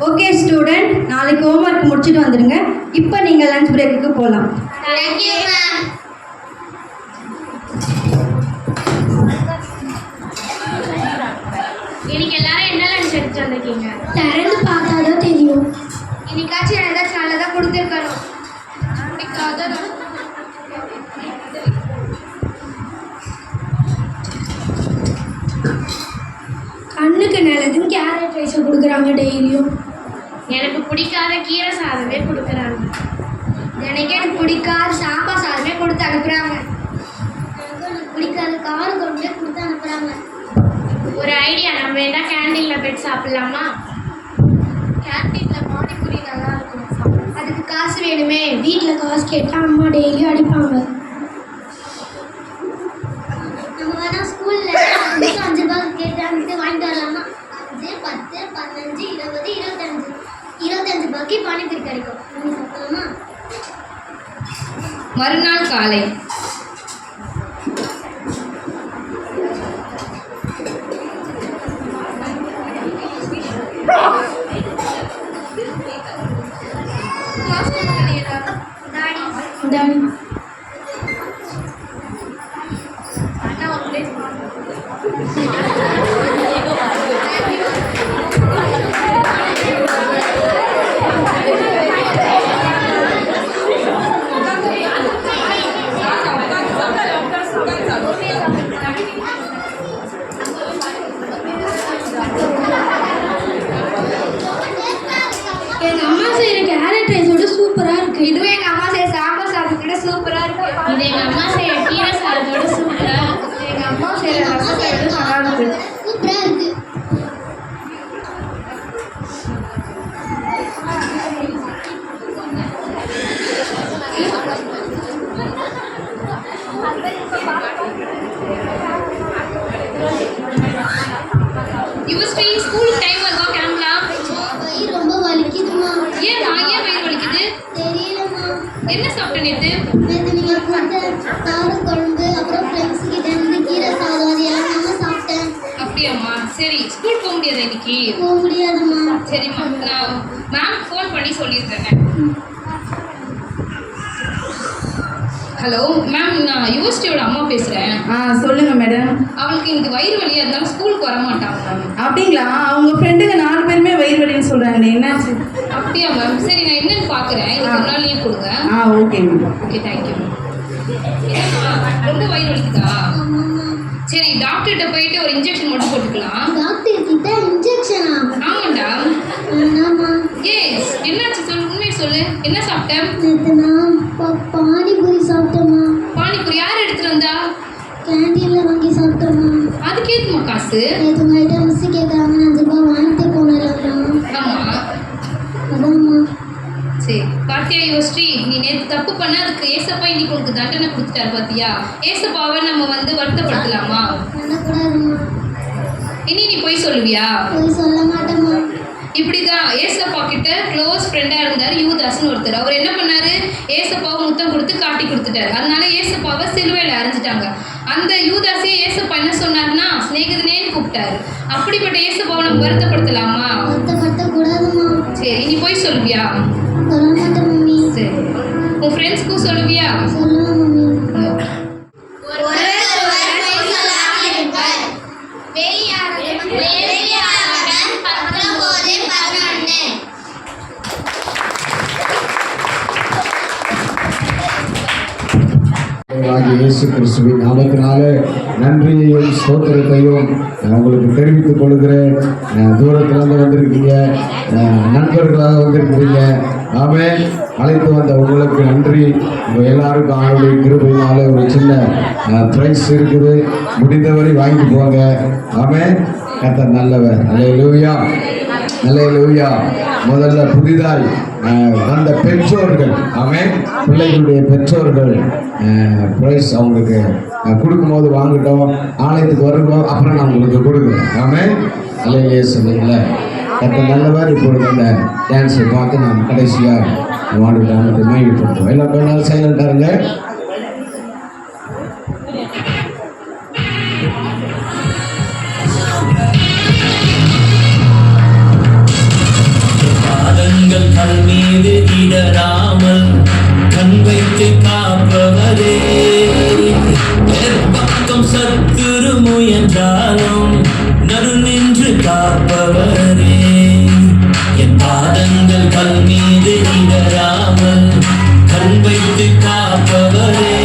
Okay student, நாளைக்கு homework முடிச்சுட்டு வந்துடுங்க. இப்போ நீங்கள் லஞ்ச் பிரேக்குக்கு போகலாம். Thank you ma'am. இன்னைக்கு எல்லாரும் என்ன லஞ்ச் எடுத்து வந்திருக்கீங்க? திறந்து பார்த்தாதான் தெரியும். இன்னைக்காச்சும் ஏதாச்சும் நல்லதாக கொடுத்துருக்கணும். பிடிக்காத கண்ணுக்கு நல்லதுன்னு கேரட் ரைஸை கொடுக்குறாங்க டெய்லியும். எனக்கு பிடிக்காத கீரை சாதமே கொடுக்குறாங்க. எனக்கு பிடிக்காத சாம்பார் சாதமே கொடுத்து அனுப்புகிறாங்க. எனக்கு பிடிக்காத கார குழம்பே கொடுத்து அனுப்புகிறாங்க. ஒரு ஐடியா, நம்ம என்ன கேண்டீனில் போய்ட்டு சாப்பிட்லாமா? கேண்டீனில் பானிபூரி நல்லா இருக்கும். அதுக்கு காசு வேணுமே. வீட்டில் காசு கேட்டால் அம்மா டெய்லியும் அடிப்பாங்க. நம்ம வேணால் ஸ்கூலில் 5 ரூபாய்க்கு கேட்டு வாங்கிட்டு வரலாமா? 5, 10, 15, 20, 25 ரூபாய்க்கு பானிபூரி கிடைக்கும். நம்ம சாப்பிடலாமா? மறுநாள் காலை எங்கள் அம்மா செய்கிற கேரட் ரைஸோட சூப்பராக இருக்குது. இதுவே எங்கள் அம்மா செய்ய சாம்பார் சாதத்தோட சூப்பராக இருக்கு. இது எங்கள் அம்மா செய்ய கீரை சாதத்தோட சூப்பராக இருக்கு. எங்கள் அம்மா செய்ய ரசம் செய்யறது நல்லா இருக்கு. சூப்பராக இருக்குது. யுவஸ்ரீ, ஸ்கூலுக்கு டைம் வருதா? கிளம்பலாம். வயிறு ரொம்ப வலிக்குதுமா. ஏன் வயிறு வலிக்குது? தெரியலம்மா. என்ன சாப்பிட்ட நேற்று? நேற்று நீங்கள் கொடுத்த கார குழம்பு, அப்புறம் ஃப்ரெண்ட்ஸ் கிட்ட இருந்து கீரை சாதம், அது எல்லாமே சாப்பிட்டேன். அப்படியாம்மா? சரி, ஸ்கூல் போக முடியாதா இன்னைக்கு? போக முடியாதும்மா. சரிம்மா, நான் மேம் ஃபோன் பண்ணி சொல்லியிருந்தேன். ஹலோ மேம், நான் யுவஸ்ரீயோட அம்மா பேசுகிறேன். சொல்லுங்க மேடம். அவளுக்கு இன்னைக்கு வயிறு வலி, அதனால ஸ்கூலுக்கு வர மாட்டாங்க மேம். அப்படிங்களா? அவங்க ஃப்ரெண்டுங்க 4 பேருமே வயிறு வலின்னு சொல்கிறாங்களே, என்னாச்சு? அப்படியா மேம்? சரி, நான் என்னன்னு பார்க்குறேன். இன்னைக்கு ஒரு நாள் லீவ் கொடுங்க. Okay ma'am. Okay, thank you ma'am. என்னம்மா, ரொம்ப வயிறு வலிக்குதா? சரி, டாக்டர்கிட்ட போயிட்டு ஒரு இன்ஜெக்ஷன் மட்டும் போட்டுக்கலாம். டாக்டர் கிட்ட இன்ஜெக்ஷனா? ஆமாண்டா. ஆமாம்மா. ஏஸ், என்னாச்சு சொல்லு, உண்மையை சொல்லு. என்ன சாப்பிட்டேன்? நேற்று நான் பானிபூரி சாப்பிட்டேம்மா. பானிபூரி யார் எடுத்துட்டு வந்தா? கேண்டீனில் வாங்கி சாப்பிட்டேம்மா. அதுக்கு ஏத்துமா காசு? நேற்று உங்கள்கிட்ட மிஸ் கேட்குறாங்க, 5 ரூபாய் வாங்கிட்டு போனேன். ஆமா. அதாம்மா. சரி, பாத்தியா யுவஸ்ரீ, நீ நேற்று தப்பு பண்ண, அதுக்கு ஏசப்பா இன்னைக்கு உனக்கு தண்டனை கொடுத்துட்டாரு. பாத்தியா? ஏசப்பாவை நம்ம வருத்தப்படுத்தலாமா? பண்ணக்கூடாதும்மா. இனி நீ போய் சொல்லுவியா? போய் சொல்ல மாட்டேம்மா. இப்படிதான் ஏசப்பா கிட்ட க்ளோஸ் ஃப்ரெண்டா இருந்தார் யூதாஸ்னு ஒருத்தர். அவர் என்ன பண்ணாரு? ஏசப்பாவை முத்தம் கொடுத்து காட்டி கொடுத்துட்டாரு. அதனால ஏசப்பாவை சிலுவையில் அரைஞ்சிட்டாங்க. அந்த யூதாஸே ஏசப்பா என்ன சொன்னாருன்னா சிநேகிதனேன்னு கூப்பிட்டாரு. அப்படிப்பட்ட ஏசப்பாவை நம்ம வருத்தப்படுத்தலாமா? வருத்தப்படுத்தக்கூடாதும்மா. சரி, நீ போய் சொல்லுவியா? சொல்ல மாட்டேன் மம்மி. சரி, உன் ஃப்ரெண்ட்ஸ்க்கும் சொல்லுவியா? சொல்லுவேன் மம்மி. இயேசு கிறிஸ்துவின் நாமத்தினால நன்றியையும் ஸ்தோத்திரத்தையும் உங்களுக்கு தெரிவித்துக் கொள்கிறேன். தூரத்திலிருந்து வந்திருக்கீங்க, நண்பர்களாக வந்திருக்கிறீங்க. ஆமென். அழைத்து வந்த உங்களுக்கு நன்றி. எல்லாருக்கும் ஆளுடைய கிருபையினால ஒரு சின்ன பிரைஸ் இருக்குது, முடிந்தவரை வாங்கி போங்க. ஆமென். கர்த்தர் நல்லவர். அல்லேலூயா, அல்லேலூயா. முதல்ல புதிதாய் வந்த பெற்றோர்கள், ஆமென், பிள்ளைகளுடைய பெற்றோர்கள் பிரைஸ் அவங்களுக்கு கொடுக்கும்போது வாங்கிட்டோம். ஆலயத்துக்கு வரும்போது அப்புறம் நான் உங்களுக்கு கொடுக்குறேன். ஆமென். அல்லேலூயா சொன்னீங்களே. கர்த்தர் நல்லவர். இப்பொழுது அந்த டான்ஸை பார்த்து நாம் கடைசியாக வாடிட்டு மையப்படுத்துவோம். எல்லா பேரும் சைலண்டாக இருங்க. வைத்து காப்பவரே பக்கம் சத்துரு முயன்றாலும் நடு நின்று காப்பவரே என் பாதங்கள் கல் மீது இடராமல் கண் வைத்து காப்பவரே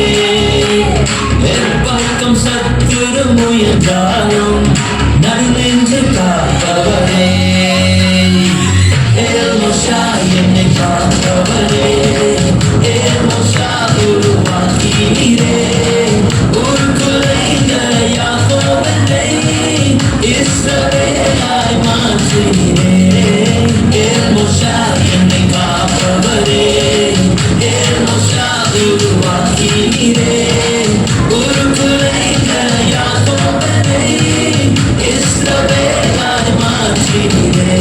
பக்கம் சத்துரு முயன்றாலும் நடு நின்று காப்பவரே என்னை காப்பவரே உருவாக்கினீரே ஒரு குறைந்த யாக்கோபை இஸ்ரவேலாய் மாற்றினீரே என்னை காப்பவரே உருவாக்கினீரே ஒரு குறைந்த யாக்கோபை இஸ்ரவேலாய் மாற்றினீரே.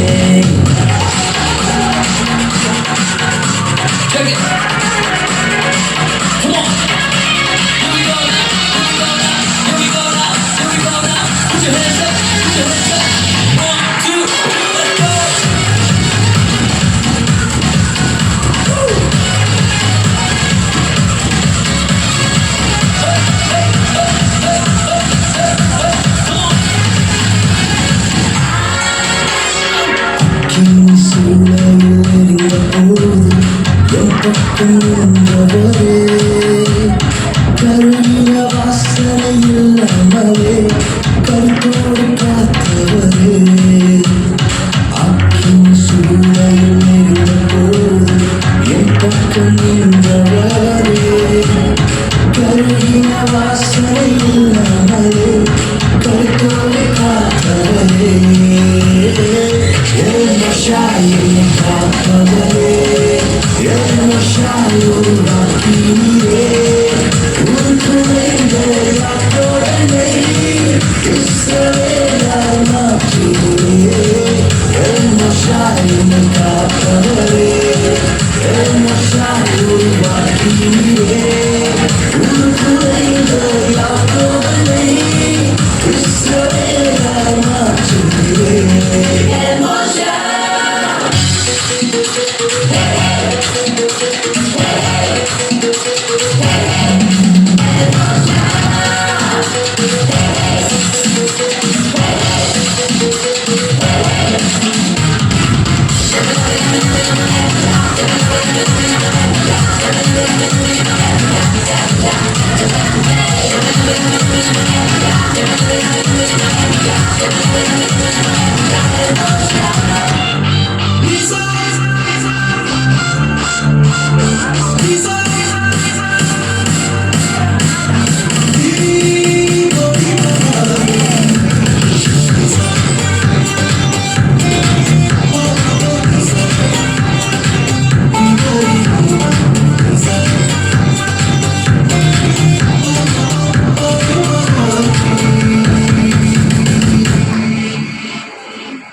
Check it. Come on. Here we go now. Here we go now. Here we go now. Put your hands up. Put your hands up. 1, 2, let's go. Woo. கருகிற வாசனை இல்லாமலே கருத்தோடு காத்தவரே அக்கின் சூழலில் இருந்த போது என் பக்கம் நின்றவரே கருகிற வாசனை இல்லாமலே கருத்தோடு காத்தவரே என்னை காப்பவரே உருவாக்கினீரே ஒரு குறைந்த யாக்கோபை இஸ்ரவேலாய் மாற்றினீரே என்னை காப்பவரே உருவாக்கினீரே ஒரு குறைந்த யாக்கோபை இஸ்ரவேலாய் மாற்றினீரே.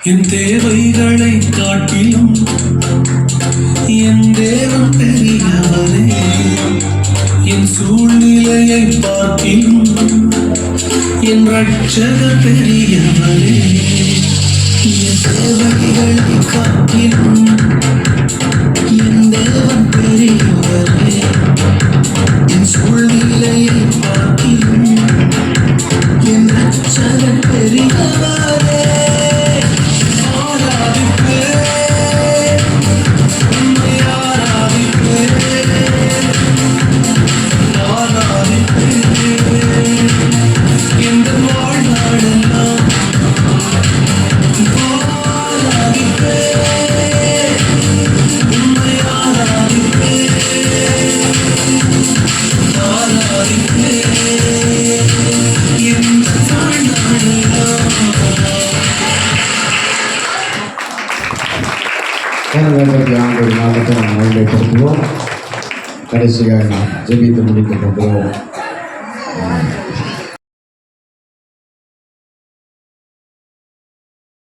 என் தேவைகளை காட்டிலும் என் தேவன் பெரியவரே என் சூழ்நிலையை பார்க்கிலும் என் ரட்சகர் பெரியவரே என் தேவைகளை காட்டிலும் என் தேவன் பெரியவரே என் சூழ்நிலையை பார்க்கிலும் என் ரட்சகர் பெரியவரே. ஆண்டவர் நாமத்தை நாம் மகிமைப்படுத்துவோம். கடைசியாக நாம் ஜெபித்து முடிக்க போகிறோம்.